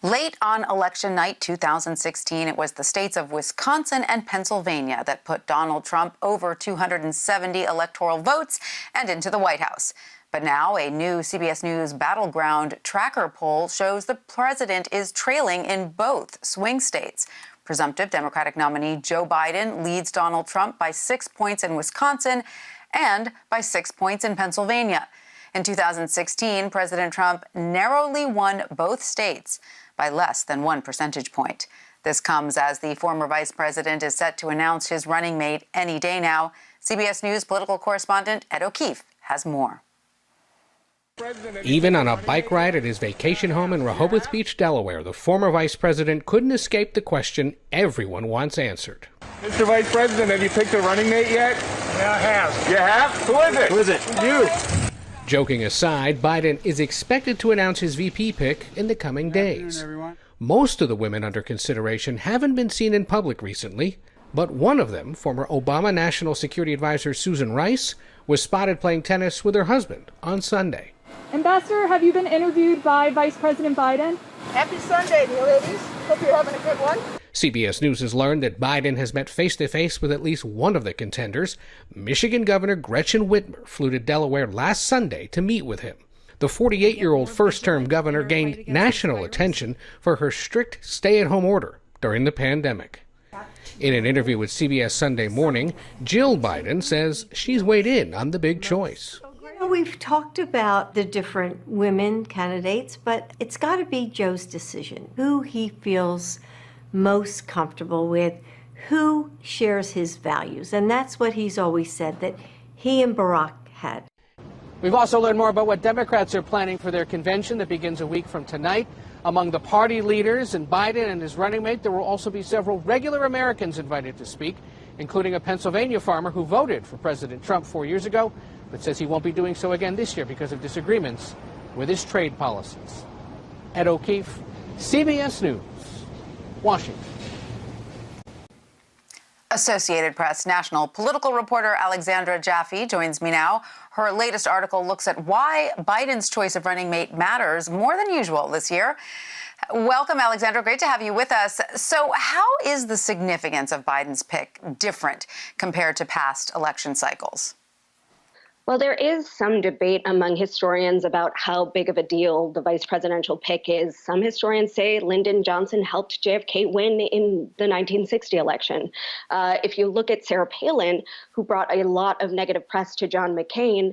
Late on election night 2016, it was the states of Wisconsin and Pennsylvania that put Donald Trump over 270 electoral votes and into the White House. But now a new CBS News Battleground Tracker poll shows the president is trailing in both swing states. Presumptive Democratic nominee Joe Biden leads Donald Trump by 6 points in Wisconsin and by 6 points in Pennsylvania. In 2016, President Trump narrowly won both states by less than 1 percentage point. This comes as the former vice president is set to announce his running mate any day now. CBS News political correspondent Ed O'Keefe has more. Even on a bike ride at his vacation home in Rehoboth Beach, Delaware, the former vice president couldn't escape the question everyone wants answered. Mr. Vice President, have you picked a running mate yet? Yeah, I have. You have? Who is it? Who is it? You. Joking aside, Biden is expected to announce his VP pick in the coming days. Most of the women under consideration haven't been seen in public recently, but one of them, former Obama National Security Advisor Susan Rice, was spotted playing tennis with her husband on Sunday. Ambassador, have you been interviewed by Vice President Biden? Happy Sunday, dear ladies. Hope you're having a good one. CBS News has learned that Biden has met face-to-face with at least one of the contenders. Michigan Governor Gretchen Whitmer flew to Delaware last Sunday to meet with him. The 48-year-old first-term governor gained national attention for her strict stay-at-home order during the pandemic. In an interview with CBS Sunday Morning, Jill Biden says she's weighed in on the big choice. We've talked about the different women candidates, but it's got to be Joe's decision, who he feels most comfortable with, who shares his values. And that's what he's always said, that he and Barack had. We've also learned more about what Democrats are planning for their convention that begins a week from tonight. Among the party leaders and Biden and his running mate, there will also be several regular Americans invited to speak, including a Pennsylvania farmer who voted for President Trump 4 years ago, but says he won't be doing so again this year because of disagreements with his trade policies. Ed O'Keefe, CBS News, Washington. Associated Press national political reporter Alexandra Jaffe joins me now. Her latest article looks at why Biden's choice of running mate matters more than usual this year. Welcome, Alexandra. Great to have you with us. So how is the significance of Biden's pick different compared to past election cycles? Well, there is some debate among historians about how big of a deal the vice presidential pick is. Some historians say Lyndon Johnson helped JFK win in the 1960 election. If you look at Sarah Palin, who brought a lot of negative press to John McCain's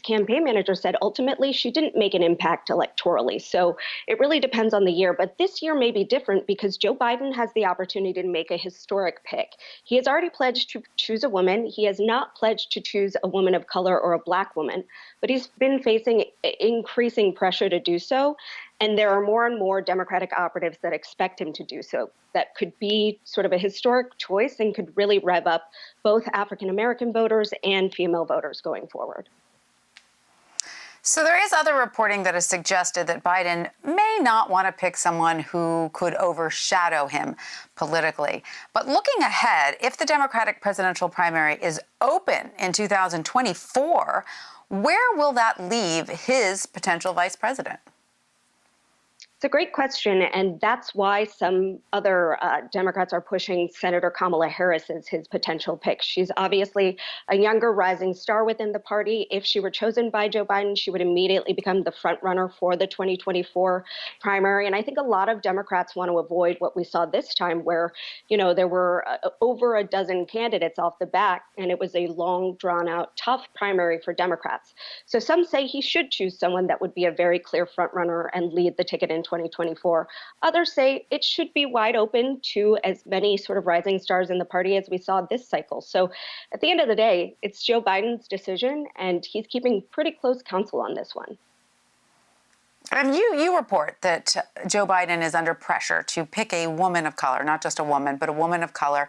campaign manager said ultimately she didn't make an impact electorally. So it really depends on the year. But this year may be different because Joe Biden has the opportunity to make a historic pick. He has already pledged to choose a woman. He has not pledged to choose a woman of color or a black woman, but he's been facing increasing pressure to do so. And there are more and more Democratic operatives that expect him to do so. That could be sort of a historic choice and could really rev up both African-American voters and female voters going forward. So there is other reporting that has suggested that Biden may not want to pick someone who could overshadow him politically. But looking ahead, if the Democratic presidential primary is open in 2024, where will that leave his potential vice president? It's a great question, and that's why some other Democrats are pushing Senator Kamala Harris as his potential pick. She's obviously a younger rising star within the party. If she were chosen by Joe Biden, she would immediately become the front runner for the 2024 primary. And I think a lot of Democrats want to avoid what we saw this time where, there were over a dozen candidates off the bat, and it was a long, drawn-out, tough primary for Democrats. So some say he should choose someone that would be a very clear front runner and lead the ticket in 2024. Others say it should be wide open to as many sort of rising stars in the party as we saw this cycle. So at the end of the day, it's Joe Biden's decision, and he's keeping pretty close counsel on this one. And you report that Joe Biden is under pressure to pick a woman of color, not just a woman, but a woman of color,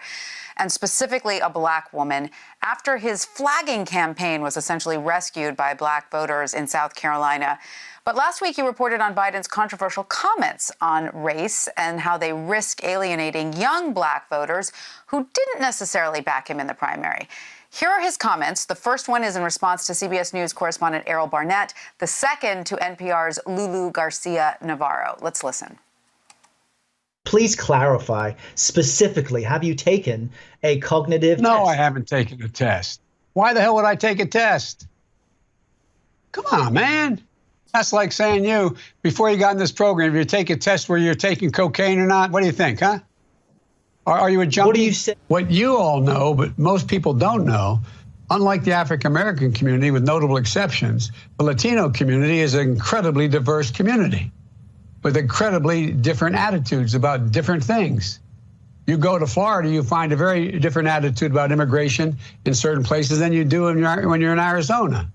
and specifically a black woman, after his flagging campaign was essentially rescued by black voters in South Carolina. But last week you reported on Biden's controversial comments on race and how they risk alienating young black voters who didn't necessarily back him in the primary. Here are his comments. The first one is in response to CBS News correspondent Errol Barnett. The second to NPR's Lulu Garcia-Navarro. Let's listen. Please clarify specifically, have you taken a cognitive test? No, I haven't taken a test. Why the hell would I take a test? Come on, man. That's like saying before you got in this program, if you take a test where you're taking cocaine or not, what do you think, huh? Are you a junkie? What do you say? What you all know, but most people don't know, unlike the African-American community, with notable exceptions, the Latino community is an incredibly diverse community with incredibly different attitudes about different things. You go to Florida, you find a very different attitude about immigration in certain places than you do when you're in Arizona.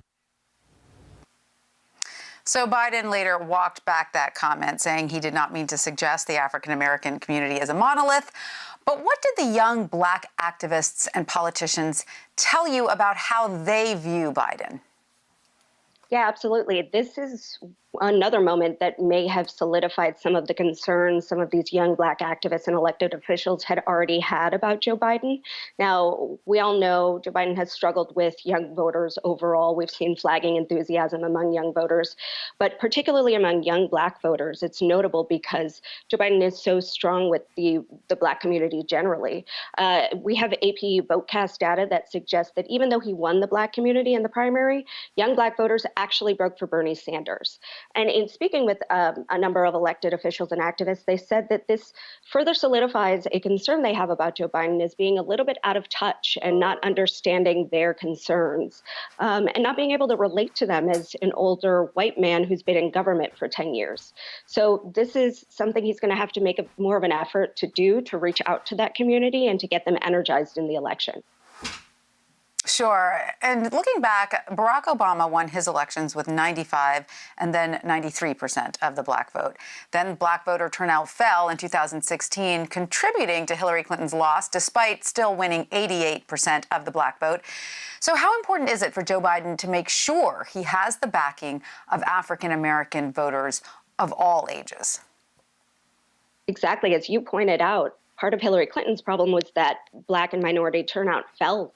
So Biden later walked back that comment, saying he did not mean to suggest the African-American community is a monolith. But what did the young Black activists and politicians tell you about how they view Biden? Yeah, absolutely. This is another moment that may have solidified some of the concerns some of these young Black activists and elected officials had already had about Joe Biden. Now, we all know Joe Biden has struggled with young voters overall. We've seen flagging enthusiasm among young voters, but particularly among young Black voters, it's notable because Joe Biden is so strong with the Black community generally. We have AP VoteCast data that suggests that even though he won the Black community in the primary, young Black voters actually broke for Bernie Sanders. And in speaking with a number of elected officials and activists, they said that this further solidifies a concern they have about Joe Biden as being a little bit out of touch and not understanding their concerns and not being able to relate to them as an older white man who's been in government for 10 years. So this is something he's going to have to make more of an effort to do to reach out to that community and to get them energized in the election. Sure. And looking back, Barack Obama won his elections with 95 and then 93% of the Black vote. Then Black voter turnout fell in 2016, contributing to Hillary Clinton's loss, despite still winning 88% of the Black vote. So how important is it for Joe Biden to make sure he has the backing of African-American voters of all ages? Exactly. As you pointed out, part of Hillary Clinton's problem was that Black and minority turnout fell.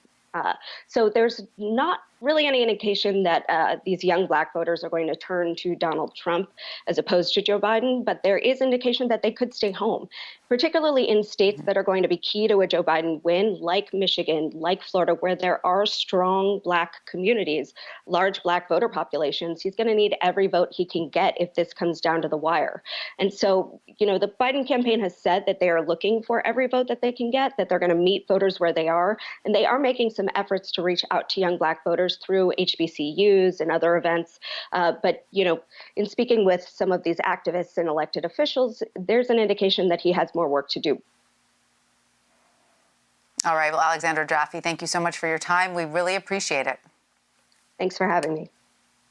So there's not really any indication that these young Black voters are going to turn to Donald Trump as opposed to Joe Biden, but there is indication that they could stay home, particularly in states that are going to be key to a Joe Biden win, like Michigan, like Florida, where there are strong Black communities, large Black voter populations. He's going to need every vote he can get if this comes down to the wire. And so, the Biden campaign has said that they are looking for every vote that they can get, that they're going to meet voters where they are, and they are making some efforts to reach out to young Black voters through HBCUs and other events. But, in speaking with some of these activists and elected officials, there's an indication that he has more work to do. All right. Well, Alexandra Jaffe, thank you so much for your time. We really appreciate it. Thanks for having me.